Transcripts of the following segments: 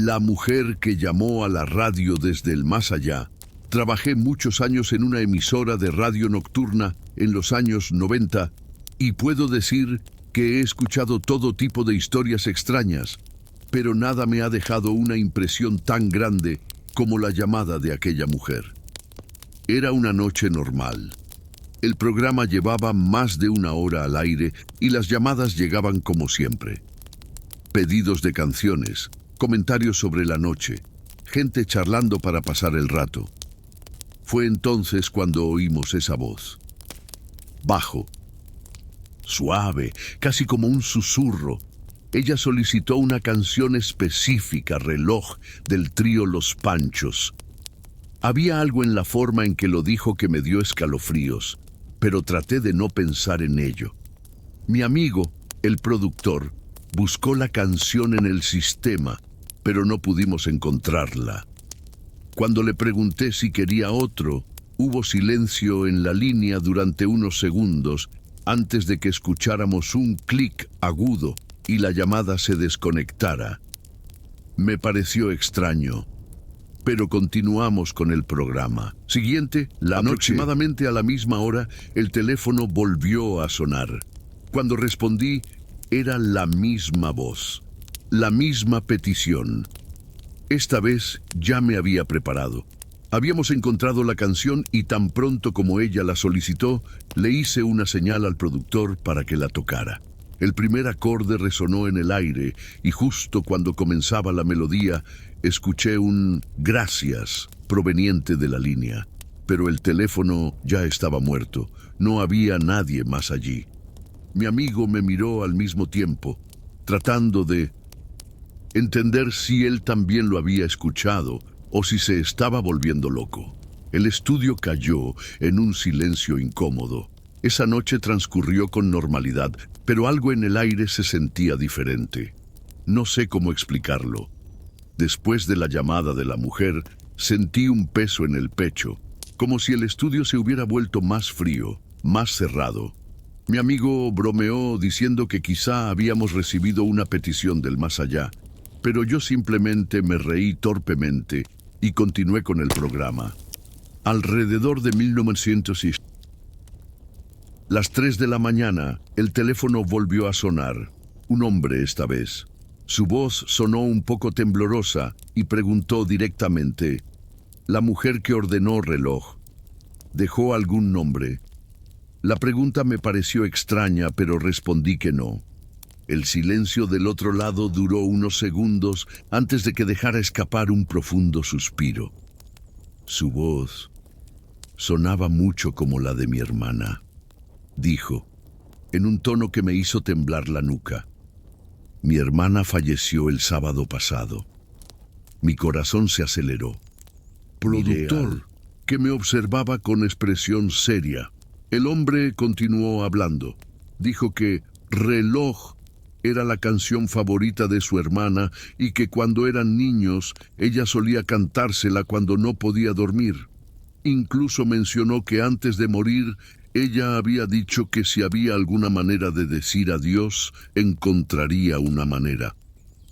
La mujer que llamó a la radio desde el más allá. Trabajé muchos años en una emisora de radio nocturna en los años 90 y puedo decir que he escuchado todo tipo de historias extrañas, pero nada me ha dejado una impresión tan grande como la llamada de aquella mujer. Era una noche normal. El programa llevaba más de una hora al aire y las llamadas llegaban como siempre. Pedidos de canciones, comentarios sobre la noche, gente charlando para pasar el rato. Fue entonces cuando oímos esa voz. Bajo, suave, casi como un susurro. Ella solicitó una canción específica, Reloj, del trío Los Panchos. Había algo en la forma en que lo dijo que me dio escalofríos, pero traté de no pensar en ello. Mi amigo, el productor, buscó la canción en el sistema, pero no pudimos encontrarla. Cuando le pregunté si quería otro, hubo silencio en la línea durante unos segundos antes de que escucháramos un clic agudo y la llamada se desconectara. Me pareció extraño, pero continuamos con el programa. Siguiente, la noche, aproximadamente a la misma hora, el teléfono volvió a sonar. Cuando respondí, era la misma voz, la misma petición. Esta vez ya me había preparado. Habíamos encontrado la canción y tan pronto como ella la solicitó, le hice una señal al productor para que la tocara. El primer acorde resonó en el aire y justo cuando comenzaba la melodía, escuché un gracias proveniente de la línea. Pero el teléfono ya estaba muerto. No había nadie más allí. Mi amigo me miró al mismo tiempo, tratando de entender si él también lo había escuchado o si se estaba volviendo loco. El estudio cayó en un silencio incómodo. Esa noche transcurrió con normalidad, pero algo en el aire se sentía diferente. No sé cómo explicarlo. Después de la llamada de la mujer, sentí un peso en el pecho, como si el estudio se hubiera vuelto más frío, más cerrado. Mi amigo bromeó diciendo que quizá habíamos recibido una petición del más allá, pero yo simplemente me reí torpemente y continué con el programa. Alrededor de 1900 las 3 de la mañana, el teléfono volvió a sonar. Un hombre esta vez. Su voz sonó un poco temblorosa y preguntó directamente: «¿La mujer que ordenó Reloj dejó algún nombre?». La pregunta me pareció extraña, pero respondí que no. El silencio del otro lado duró unos segundos antes de que dejara escapar un profundo suspiro. Su voz sonaba mucho como la de mi hermana. Dijo, en un tono que me hizo temblar la nuca: «Mi hermana falleció el sábado pasado». Mi corazón se aceleró. Productor, que me observaba con expresión seria. El hombre continuó hablando. Dijo que Reloj era la canción favorita de su hermana y que cuando eran niños ella solía cantársela cuando no podía dormir. Incluso mencionó que antes de morir ella había dicho que si había alguna manera de decir adiós, encontraría una manera.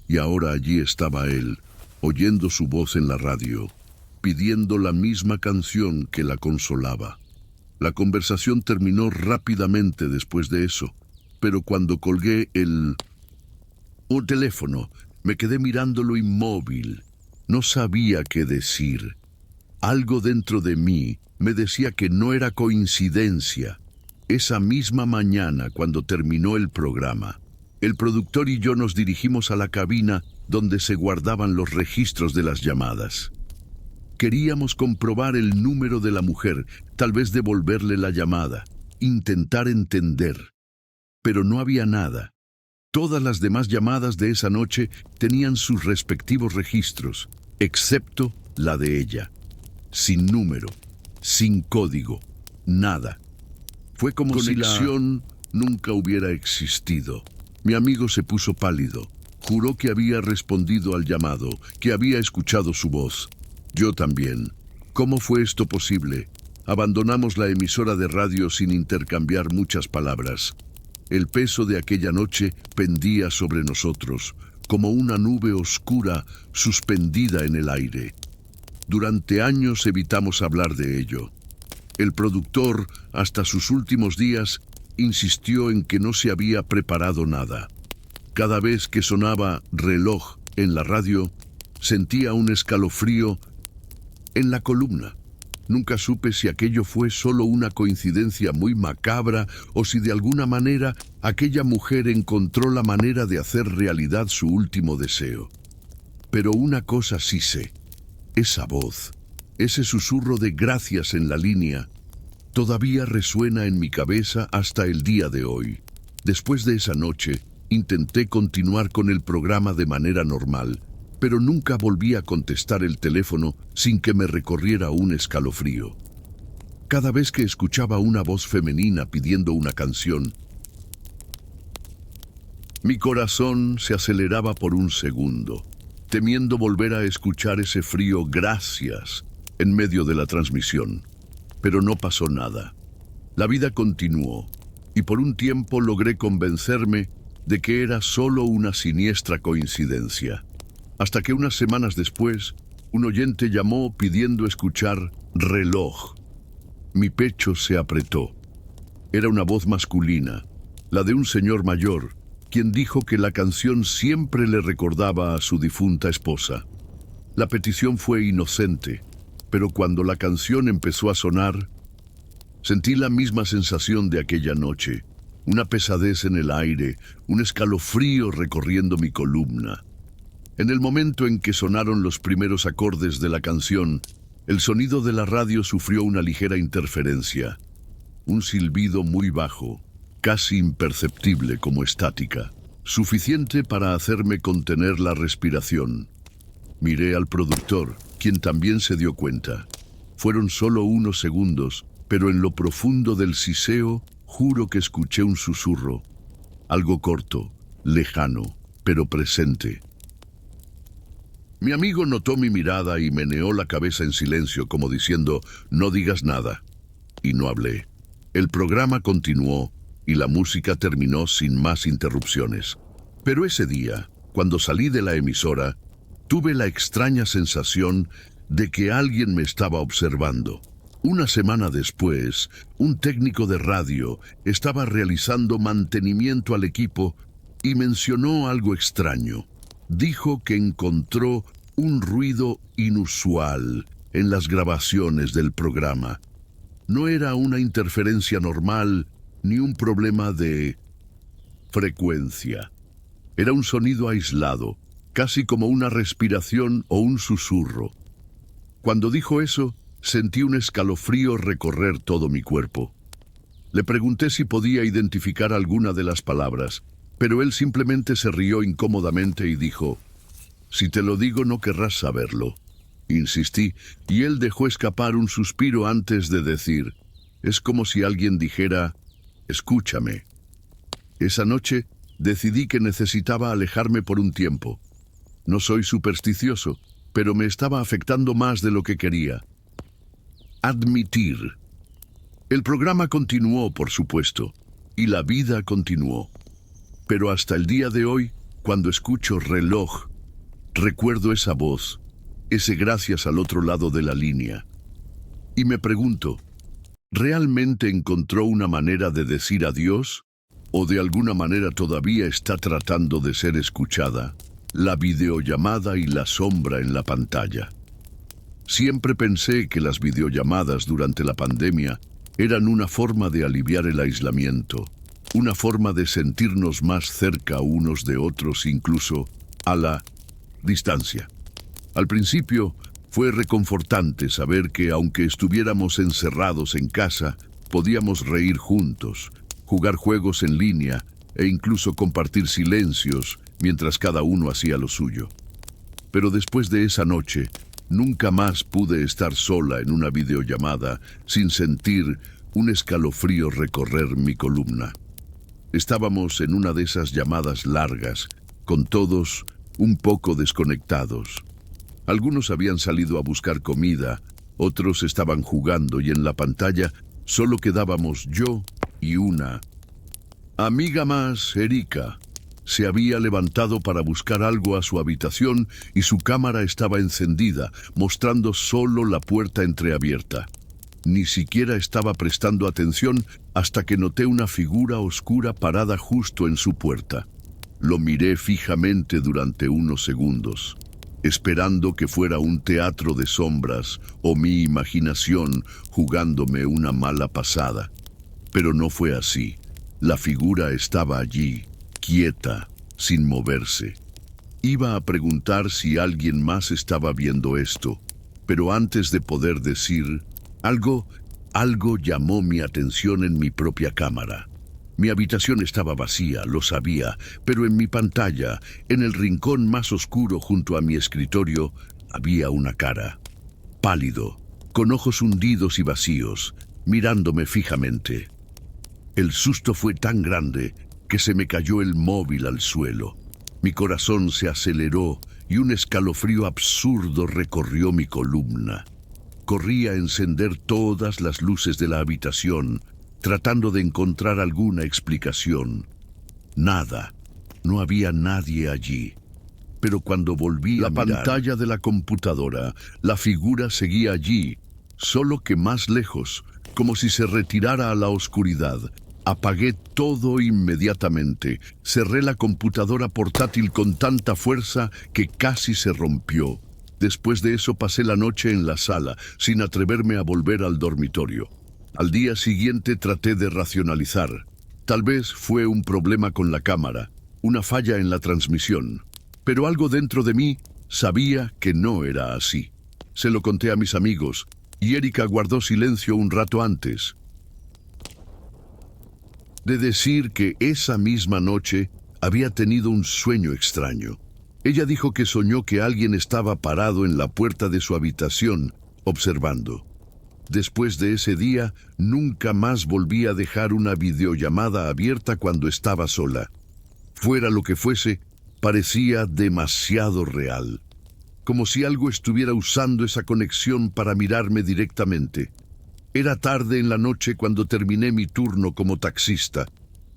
Y ahora allí estaba él, oyendo su voz en la radio, pidiendo la misma canción que la consolaba. La conversación terminó rápidamente después de eso, pero cuando colgué el teléfono, me quedé mirándolo inmóvil. No sabía qué decir. Algo dentro de mí me decía que no era coincidencia. Esa misma mañana, cuando terminó el programa, el productor y yo nos dirigimos a la cabina donde se guardaban los registros de las llamadas. Queríamos comprobar el número de la mujer, tal vez devolverle la llamada, intentar entender. Pero no había nada. Todas las demás llamadas de esa noche tenían sus respectivos registros, excepto la de ella. Sin número, sin código, nada. Fue como si la conexión nunca hubiera existido. Mi amigo se puso pálido. Juró que había respondido al llamado, que había escuchado su voz. Yo también. ¿Cómo fue esto posible? Abandonamos la emisora de radio sin intercambiar muchas palabras. El peso de aquella noche pendía sobre nosotros, como una nube oscura suspendida en el aire. Durante años evitamos hablar de ello. El productor, hasta sus últimos días, insistió en que no se había preparado nada. Cada vez que sonaba reloj en la radio, sentía un escalofrío en la columna. Nunca supe si aquello fue solo una coincidencia muy macabra o si de alguna manera aquella mujer encontró la manera de hacer realidad su último deseo. Pero una cosa sí sé, esa voz, ese susurro de gracias en la línea, todavía resuena en mi cabeza hasta el día de hoy. Después de esa noche, intenté continuar con el programa de manera normal, pero nunca volví a contestar el teléfono sin que me recorriera un escalofrío. Cada vez que escuchaba una voz femenina pidiendo una canción, mi corazón se aceleraba por un segundo, temiendo volver a escuchar ese frío gracias en medio de la transmisión. Pero no pasó nada. La vida continuó, y por un tiempo logré convencerme de que era solo una siniestra coincidencia. Hasta que unas semanas después, un oyente llamó pidiendo escuchar reloj. Mi pecho se apretó. Era una voz masculina, la de un señor mayor, quien dijo que la canción siempre le recordaba a su difunta esposa. La petición fue inocente, pero cuando la canción empezó a sonar, sentí la misma sensación de aquella noche, una pesadez en el aire, un escalofrío recorriendo mi columna. En el momento en que sonaron los primeros acordes de la canción, el sonido de la radio sufrió una ligera interferencia. Un silbido muy bajo, casi imperceptible como estática, suficiente para hacerme contener la respiración. Miré al productor, quien también se dio cuenta. Fueron solo unos segundos, pero en lo profundo del siseo, juro que escuché un susurro. Algo corto, lejano, pero presente. Mi amigo notó mi mirada y meneó la cabeza en silencio, como diciendo, no digas nada. Y no hablé. El programa continuó y la música terminó sin más interrupciones. Pero ese día, cuando salí de la emisora, tuve la extraña sensación de que alguien me estaba observando. Una semana después, un técnico de radio estaba realizando mantenimiento al equipo y mencionó algo extraño. Dijo que encontró un ruido inusual en las grabaciones del programa. No era una interferencia normal ni un problema de frecuencia. Era un sonido aislado, casi como una respiración o un susurro. Cuando dijo eso, sentí un escalofrío recorrer todo mi cuerpo. Le pregunté si podía identificar alguna de las palabras, pero él simplemente se rió incómodamente y dijo, «Si te lo digo no querrás saberlo». Insistí, y él dejó escapar un suspiro antes de decir, «Es como si alguien dijera, escúchame». Esa noche decidí que necesitaba alejarme por un tiempo. No soy supersticioso, pero me estaba afectando más de lo que quería. Admitir. El programa continuó, por supuesto, y la vida continuó. Pero hasta el día de hoy, cuando escucho reloj, recuerdo esa voz, ese gracias al otro lado de la línea. Y me pregunto, ¿realmente encontró una manera de decir adiós? ¿O de alguna manera todavía está tratando de ser escuchada? La videollamada y la sombra en la pantalla. Siempre pensé que las videollamadas durante la pandemia eran una forma de aliviar el aislamiento, una forma de sentirnos más cerca unos de otros, incluso a la distancia. Al principio fue reconfortante saber que aunque estuviéramos encerrados en casa, podíamos reír juntos, jugar juegos en línea e incluso compartir silencios mientras cada uno hacía lo suyo. Pero después de esa noche, nunca más pude estar sola en una videollamada sin sentir un escalofrío recorrer mi columna. Estábamos en una de esas llamadas largas, con todos un poco desconectados. Algunos habían salido a buscar comida, otros estaban jugando y en la pantalla solo quedábamos yo y una amiga más, Erika, Se había levantado para buscar algo a su habitación y su cámara estaba encendida, mostrando solo la puerta entreabierta. Ni siquiera estaba prestando atención hasta que noté una figura oscura parada justo en su puerta. Lo miré fijamente durante unos segundos, esperando que fuera un teatro de sombras o mi imaginación jugándome una mala pasada. Pero no fue así. La figura estaba allí, quieta, sin moverse. Iba a preguntar si alguien más estaba viendo esto, pero antes de poder decir algo llamó mi atención en mi propia cámara. Mi habitación estaba vacía, lo sabía, pero en mi pantalla, en el rincón más oscuro junto a mi escritorio, había una cara. Pálido, con ojos hundidos y vacíos, mirándome fijamente. El susto fue tan grande que se me cayó el móvil al suelo. Mi corazón se aceleró y un escalofrío absurdo recorrió mi columna. Corrí a encender todas las luces de la habitación, tratando de encontrar alguna explicación. Nada. No había nadie allí. Pero cuando volví a mirar la pantalla de la computadora, la figura seguía allí, solo que más lejos, como si se retirara a la oscuridad. Apagué todo inmediatamente. Cerré la computadora portátil con tanta fuerza que casi se rompió. Después de eso pasé la noche en la sala, sin atreverme a volver al dormitorio. Al día siguiente traté de racionalizar. Tal vez fue un problema con la cámara, una falla en la transmisión. Pero algo dentro de mí sabía que no era así. Se lo conté a mis amigos, y Erika guardó silencio un rato antes de decir que esa misma noche había tenido un sueño extraño. Ella dijo que soñó que alguien estaba parado en la puerta de su habitación, observando. Después de ese día, nunca más volví a dejar una videollamada abierta cuando estaba sola. Fuera lo que fuese, parecía demasiado real. Como si algo estuviera usando esa conexión para mirarme directamente. Era tarde en la noche cuando terminé mi turno como taxista.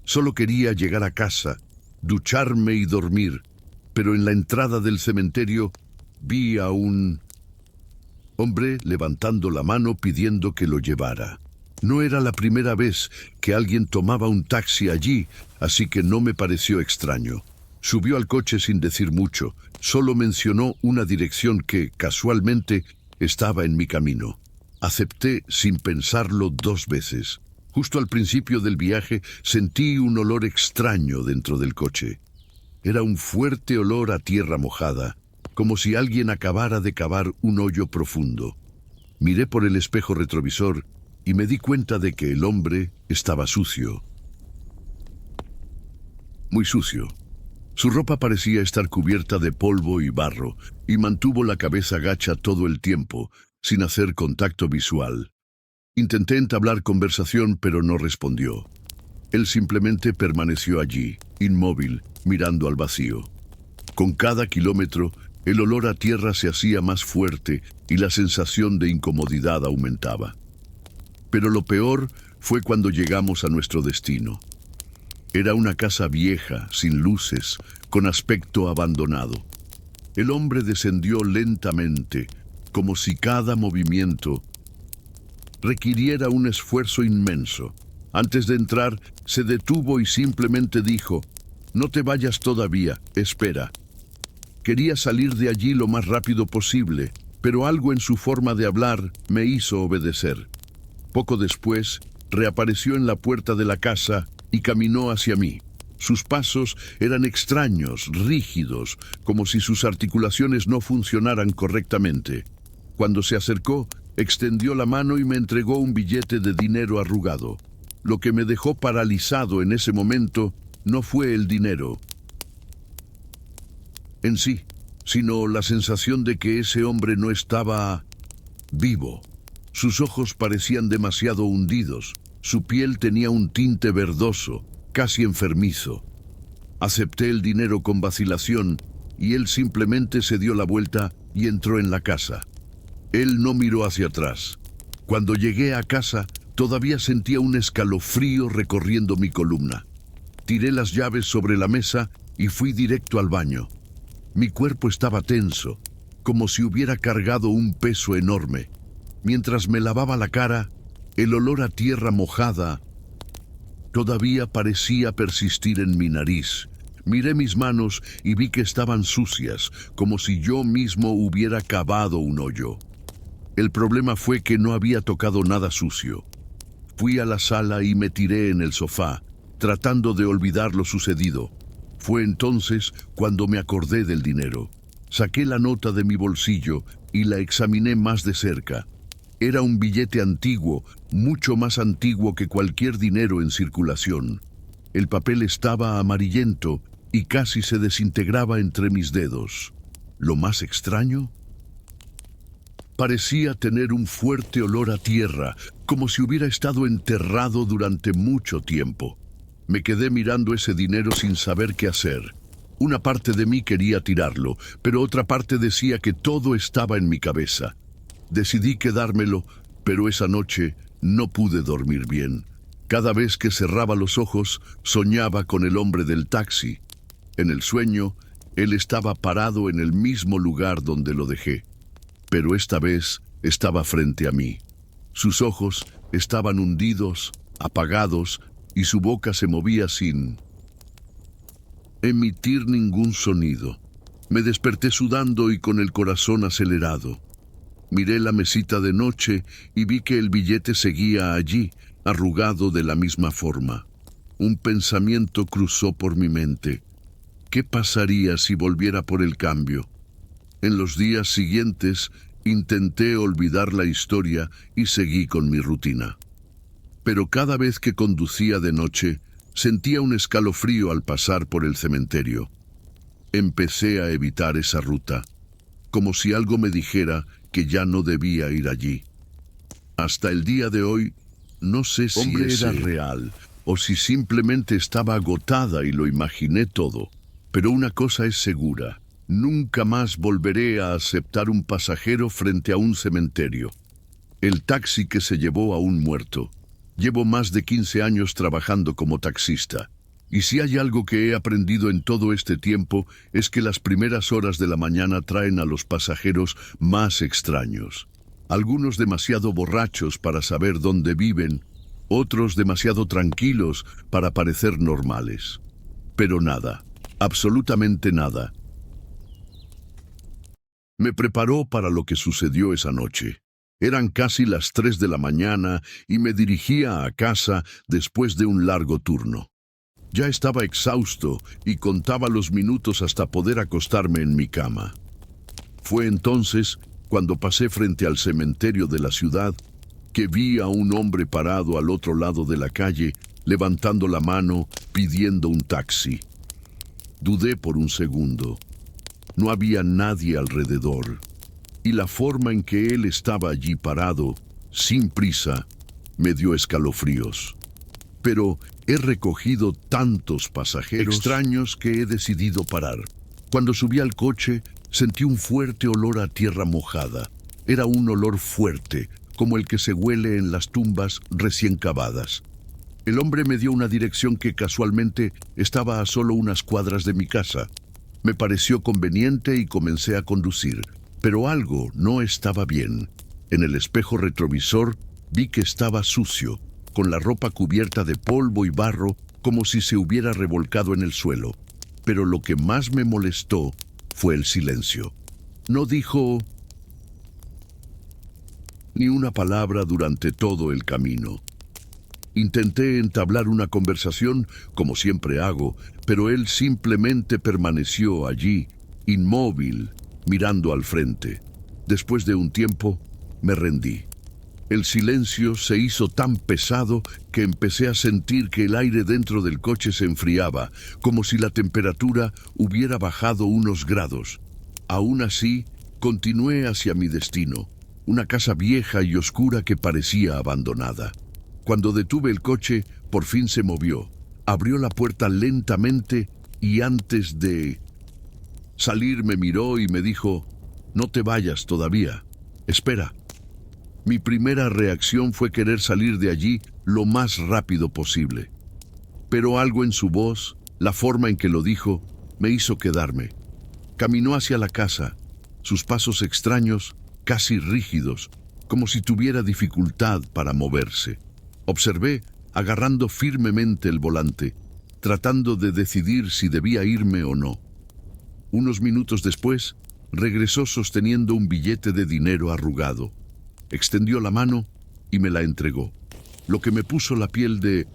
Solo quería llegar a casa, ducharme y dormir. Pero en la entrada del cementerio vi a un hombre levantando la mano pidiendo que lo llevara. No era la primera vez que alguien tomaba un taxi allí, así que no me pareció extraño. Subió al coche sin decir mucho, solo mencionó una dirección que, casualmente, estaba en mi camino. Acepté sin pensarlo 2 veces. Justo al principio del viaje sentí un olor extraño dentro del coche. Era un fuerte olor a tierra mojada, como si alguien acabara de cavar un hoyo profundo. Miré por el espejo retrovisor y me di cuenta de que el hombre estaba sucio. Muy sucio. Su ropa parecía estar cubierta de polvo y barro, y mantuvo la cabeza gacha todo el tiempo, sin hacer contacto visual. Intenté entablar conversación, pero no respondió. Él simplemente permaneció allí, inmóvil, mirando al vacío. Con cada kilómetro, el olor a tierra se hacía más fuerte y la sensación de incomodidad aumentaba. Pero lo peor fue cuando llegamos a nuestro destino. Era una casa vieja, sin luces, con aspecto abandonado. El hombre descendió lentamente, como si cada movimiento requiriera un esfuerzo inmenso. Antes de entrar, se detuvo y simplemente dijo: «No te vayas todavía, espera». Quería salir de allí lo más rápido posible, pero algo en su forma de hablar me hizo obedecer. Poco después, reapareció en la puerta de la casa y caminó hacia mí. Sus pasos eran extraños, rígidos, como si sus articulaciones no funcionaran correctamente. Cuando se acercó, extendió la mano y me entregó un billete de dinero arrugado. Lo que me dejó paralizado en ese momento no fue el dinero en sí, sino la sensación de que ese hombre no estaba vivo. Sus ojos parecían demasiado hundidos, su piel tenía un tinte verdoso, casi enfermizo. Acepté el dinero con vacilación y él simplemente se dio la vuelta y entró en la casa. Él no miró hacia atrás. Cuando llegué a casa, todavía sentía un escalofrío recorriendo mi columna. Tiré las llaves sobre la mesa y fui directo al baño. Mi cuerpo estaba tenso, como si hubiera cargado un peso enorme. Mientras me lavaba la cara, el olor a tierra mojada todavía parecía persistir en mi nariz. Miré mis manos y vi que estaban sucias, como si yo mismo hubiera cavado un hoyo. El problema fue que no había tocado nada sucio. Fui a la sala y me tiré en el sofá, tratando de olvidar lo sucedido. Fue entonces cuando me acordé del dinero. Saqué la nota de mi bolsillo y la examiné más de cerca. Era un billete antiguo, mucho más antiguo que cualquier dinero en circulación. El papel estaba amarillento y casi se desintegraba entre mis dedos. Lo más extraño, parecía tener un fuerte olor a tierra, como si hubiera estado enterrado durante mucho tiempo. Me quedé mirando ese dinero sin saber qué hacer. Una parte de mí quería tirarlo, pero otra parte decía que todo estaba en mi cabeza. Decidí quedármelo, pero esa noche no pude dormir bien. Cada vez que cerraba los ojos, soñaba con el hombre del taxi. En el sueño, él estaba parado en el mismo lugar donde lo dejé. Pero esta vez estaba frente a mí. Sus ojos estaban hundidos, apagados, y su boca se movía sin emitir ningún sonido. Me desperté sudando y con el corazón acelerado. Miré la mesita de noche y vi que el billete seguía allí, arrugado de la misma forma. Un pensamiento cruzó por mi mente. ¿Qué pasaría si volviera por el cambio? En los días siguientes intenté olvidar la historia y seguí con mi rutina. Pero cada vez que conducía de noche, sentía un escalofrío al pasar por el cementerio. Empecé a evitar esa ruta, como si algo me dijera que ya no debía ir allí. Hasta el día de hoy, no sé si era real o si simplemente estaba agotada y lo imaginé todo. Pero una cosa es segura, nunca más volveré a aceptar un pasajero frente a un cementerio. El taxi que se llevó a un muerto. Llevo más de 15 años trabajando como taxista. Y si hay algo que he aprendido en todo este tiempo es que las primeras horas de la mañana traen a los pasajeros más extraños. Algunos demasiado borrachos para saber dónde viven, otros demasiado tranquilos para parecer normales. Pero nada, absolutamente nada, me preparó para lo que sucedió esa noche. Eran casi las 3 de la mañana y me dirigía a casa después de un largo turno. Ya estaba exhausto y contaba los minutos hasta poder acostarme en mi cama. Fue entonces, cuando pasé frente al cementerio de la ciudad, que vi a un hombre parado al otro lado de la calle, levantando la mano, pidiendo un taxi. Dudé por un segundo. No había nadie alrededor, y la forma en que él estaba allí parado, sin prisa, me dio escalofríos. Pero he recogido tantos pasajeros extraños que he decidido parar. Cuando subí al coche, sentí un fuerte olor a tierra mojada. Era un olor fuerte, como el que se huele en las tumbas recién cavadas. El hombre me dio una dirección que casualmente estaba a solo unas cuadras de mi casa. Me pareció conveniente y comencé a conducir, pero algo no estaba bien. En el espejo retrovisor vi que estaba sucio, con la ropa cubierta de polvo y barro, como si se hubiera revolcado en el suelo. Pero lo que más me molestó fue el silencio. No dijo ni una palabra durante todo el camino. Intenté entablar una conversación, como siempre hago, pero él simplemente permaneció allí, inmóvil, mirando al frente. Después de un tiempo, me rendí. El silencio se hizo tan pesado que empecé a sentir que el aire dentro del coche se enfriaba, como si la temperatura hubiera bajado unos grados. Aún así, continué hacia mi destino, una casa vieja y oscura que parecía abandonada. Cuando detuve el coche, por fin se movió. Abrió la puerta lentamente y antes de salir me miró y me dijo: «No te vayas todavía. Espera». Mi primera reacción fue querer salir de allí lo más rápido posible. Pero algo en su voz, la forma en que lo dijo, me hizo quedarme. Caminó hacia la casa, sus pasos extraños, casi rígidos, como si tuviera dificultad para moverse. Observé, agarrando firmemente el volante, tratando de decidir si debía irme o no. Unos minutos después, regresó sosteniendo un billete de dinero arrugado. Extendió la mano y me la entregó. Lo que me puso la piel de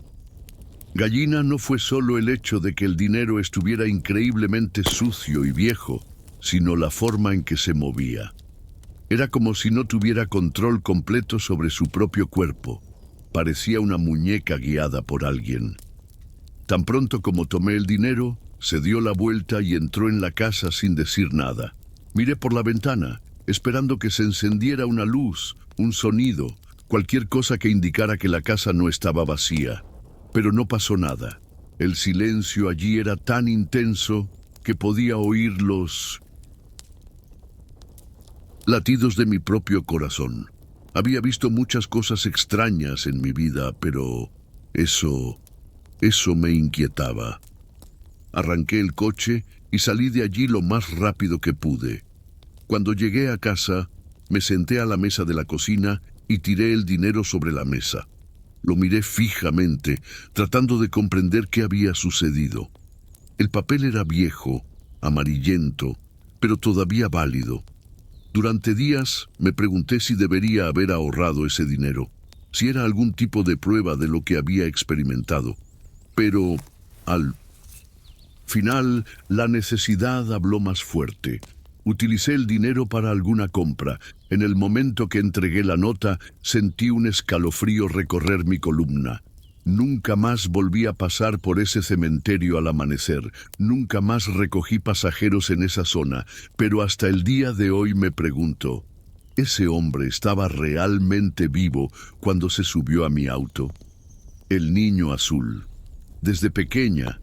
gallina no fue solo el hecho de que el dinero estuviera increíblemente sucio y viejo, sino la forma en que se movía. Era como si no tuviera control completo sobre su propio cuerpo. Parecía una muñeca guiada por alguien. Tan pronto como tomé el dinero, se dio la vuelta y entró en la casa sin decir nada. Miré por la ventana, esperando que se encendiera una luz, un sonido, cualquier cosa que indicara que la casa no estaba vacía. Pero no pasó nada. El silencio allí era tan intenso que podía oír los latidos de mi propio corazón. Había visto muchas cosas extrañas en mi vida, pero eso me inquietaba. Arranqué el coche y salí de allí lo más rápido que pude. Cuando llegué a casa, me senté a la mesa de la cocina y tiré el dinero sobre la mesa. Lo miré fijamente, tratando de comprender qué había sucedido. El papel era viejo, amarillento, pero todavía válido. Durante días me pregunté si debería haber ahorrado ese dinero, si era algún tipo de prueba de lo que había experimentado. Pero al final, la necesidad habló más fuerte. Utilicé el dinero para alguna compra. En el momento que entregué la nota, sentí un escalofrío recorrer mi columna. Nunca más volví a pasar por ese cementerio al amanecer. Nunca más recogí pasajeros en esa zona. Pero hasta el día de hoy me pregunto, ¿ese hombre estaba realmente vivo cuando se subió a mi auto? El niño azul. Desde pequeña,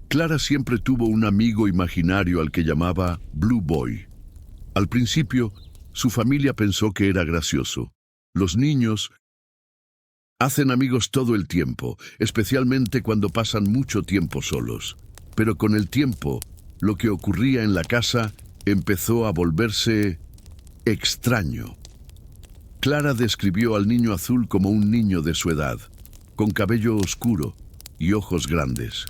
Clara siempre tuvo un amigo imaginario al que llamaba Blue Boy. Al principio, su familia pensó que era gracioso. Los niños hacen amigos todo el tiempo, especialmente cuando pasan mucho tiempo solos. Pero con el tiempo, lo que ocurría en la casa empezó a volverse extraño. Clara describió al niño azul como un niño de su edad, con cabello oscuro y ojos grandes.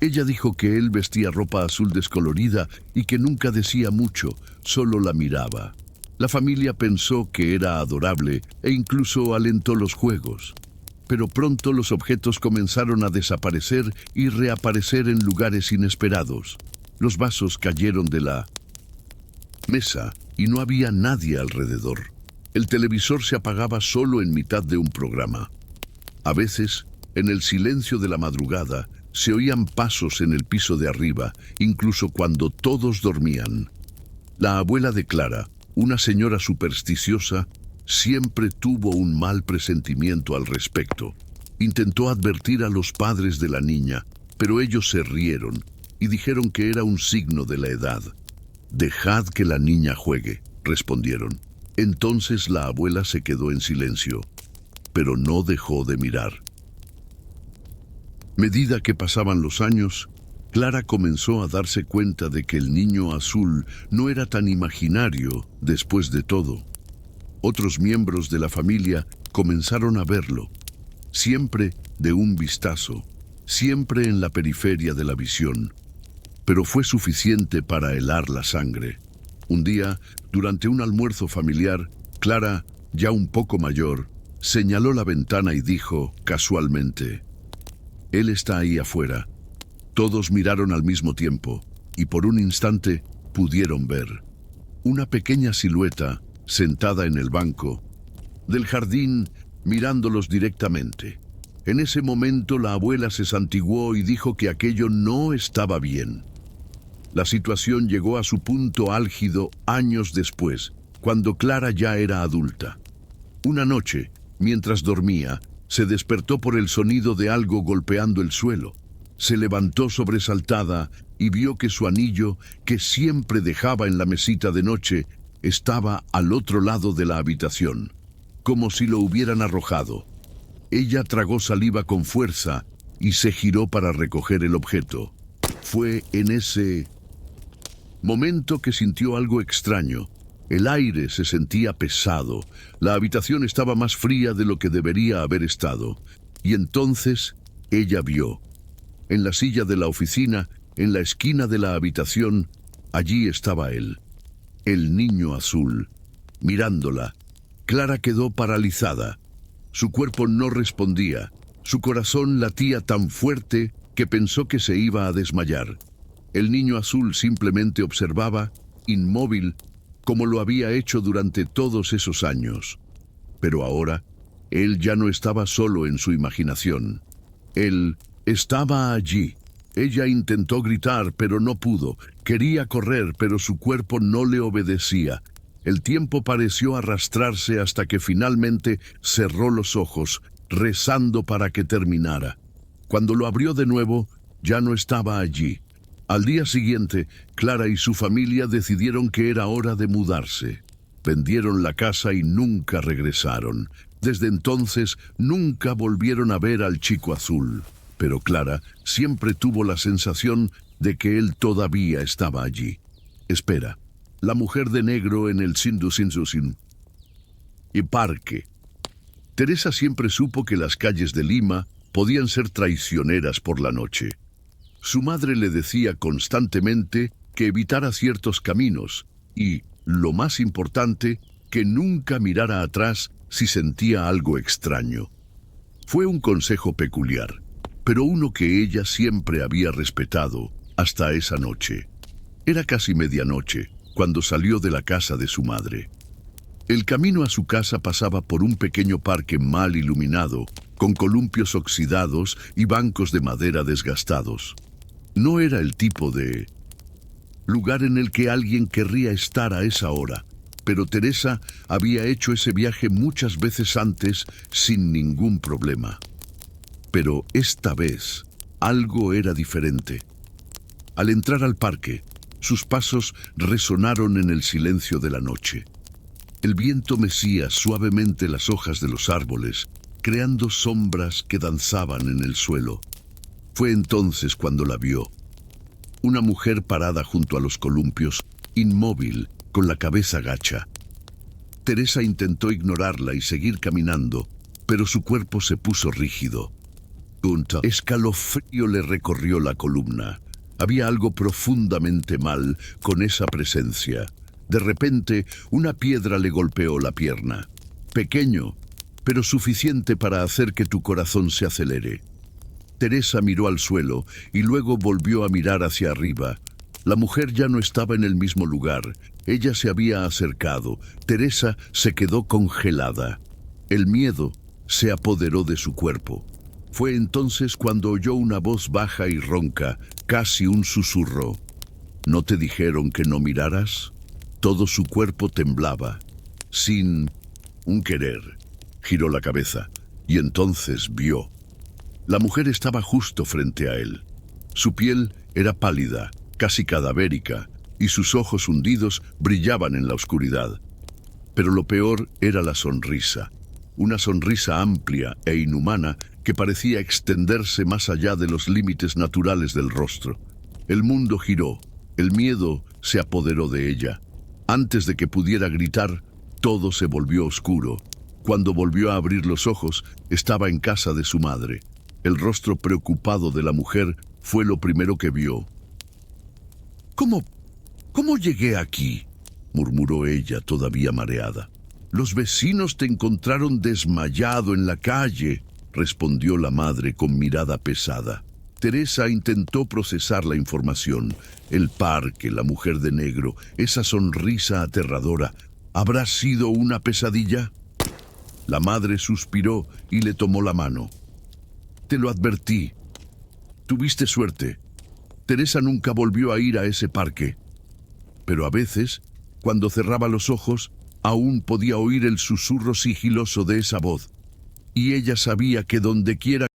Ella dijo que él vestía ropa azul descolorida y que nunca decía mucho, solo la miraba. La familia pensó que era adorable e incluso alentó los juegos. Pero pronto los objetos comenzaron a desaparecer y reaparecer en lugares inesperados. Los vasos cayeron de la mesa y no había nadie alrededor. El televisor se apagaba solo en mitad de un programa. A veces, en el silencio de la madrugada, se oían pasos en el piso de arriba, incluso cuando todos dormían. La abuela de Clara, una señora supersticiosa, siempre tuvo un mal presentimiento al respecto. Intentó advertir a los padres de la niña, pero ellos se rieron y dijeron que era un signo de la edad. «Dejad que la niña juegue», respondieron. Entonces la abuela se quedó en silencio, pero no dejó de mirar. Medida que pasaban los años, Clara comenzó a darse cuenta de que el niño azul no era tan imaginario después de todo. Otros miembros de la familia comenzaron a verlo, siempre de un vistazo, siempre en la periferia de la visión. Pero fue suficiente para helar la sangre. Un día, durante un almuerzo familiar, Clara, ya un poco mayor, señaló la ventana y dijo, casualmente, «Él está ahí afuera». Todos miraron al mismo tiempo, y por un instante pudieron ver una pequeña silueta sentada en el banco del jardín, mirándolos directamente. En ese momento la abuela se santiguó y dijo que aquello no estaba bien. La situación llegó a su punto álgido años después, cuando Clara ya era adulta. Una noche, mientras dormía, se despertó por el sonido de algo golpeando el suelo. Se levantó sobresaltada y vio que su anillo, que siempre dejaba en la mesita de noche, estaba al otro lado de la habitación, como si lo hubieran arrojado. Ella tragó saliva con fuerza y se giró para recoger el objeto. Fue en ese momento que sintió algo extraño. El aire se sentía pesado, la habitación estaba más fría de lo que debería haber estado. Y entonces ella vio, en la silla de la oficina, en la esquina de la habitación, allí estaba él, el niño azul, mirándola. Clara quedó paralizada. Su cuerpo no respondía. Su corazón latía tan fuerte que pensó que se iba a desmayar. El niño azul simplemente observaba, inmóvil, como lo había hecho durante todos esos años. Pero ahora, él ya no estaba solo en su imaginación. Él estaba allí. Ella intentó gritar, pero no pudo. Quería correr, pero su cuerpo no le obedecía. El tiempo pareció arrastrarse hasta que finalmente cerró los ojos, rezando para que terminara. Cuando lo abrió de nuevo, ya no estaba allí. Al día siguiente, Clara y su familia decidieron que era hora de mudarse. Vendieron la casa y nunca regresaron. Desde entonces, nunca volvieron a ver al chico azul. Pero Clara siempre tuvo la sensación de que él todavía estaba allí. Espera, la mujer de negro en el Sindusinsusin y parque. Teresa siempre supo que las calles de Lima podían ser traicioneras por la noche. Su madre le decía constantemente que evitara ciertos caminos y, lo más importante, que nunca mirara atrás si sentía algo extraño. Fue un consejo peculiar, pero uno que ella siempre había respetado hasta esa noche. Era casi medianoche cuando salió de la casa de su madre. El camino a su casa pasaba por un pequeño parque mal iluminado, con columpios oxidados y bancos de madera desgastados. No era el tipo de lugar en el que alguien querría estar a esa hora, pero Teresa había hecho ese viaje muchas veces antes sin ningún problema. Pero esta vez algo era diferente. Al entrar al parque, sus pasos resonaron en el silencio de la noche. El viento mecía suavemente las hojas de los árboles, creando sombras que danzaban en el suelo. Fue entonces cuando la vio. Una mujer parada junto a los columpios, inmóvil, con la cabeza gacha. Teresa intentó ignorarla y seguir caminando, pero su cuerpo se puso rígido. Un escalofrío le recorrió la columna. Había algo profundamente mal con esa presencia. De repente, una piedra le golpeó la pierna. Pequeño, pero suficiente para hacer que tu corazón se acelere. Teresa miró al suelo y luego volvió a mirar hacia arriba. La mujer ya no estaba en el mismo lugar. Ella se había acercado. Teresa se quedó congelada. El miedo se apoderó de su cuerpo. Fue entonces cuando oyó una voz baja y ronca, casi un susurro. ¿No te dijeron que no miraras? Todo su cuerpo temblaba. Sin un querer, giró la cabeza y entonces vio. La mujer estaba justo frente a él. Su piel era pálida, casi cadavérica, y sus ojos hundidos brillaban en la oscuridad. Pero lo peor era la sonrisa. Una sonrisa amplia e inhumana que parecía extenderse más allá de los límites naturales del rostro. El mundo giró, el miedo se apoderó de ella. Antes de que pudiera gritar, todo se volvió oscuro. Cuando volvió a abrir los ojos, estaba en casa de su madre. El rostro preocupado de la mujer fue lo primero que vio. ¿Cómo llegué aquí?, murmuró ella, todavía mareada. Los vecinos te encontraron desmayado en la calle, respondió la madre con mirada pesada. Teresa intentó procesar la información. El parque, la mujer de negro, esa sonrisa aterradora. ¿Habrá sido una pesadilla? La madre suspiró y le tomó la mano. Te lo advertí. Tuviste suerte. Teresa nunca volvió a ir a ese parque. Pero a veces, cuando cerraba los ojos, aún podía oír el susurro sigiloso de esa voz. Y ella sabía que donde quiera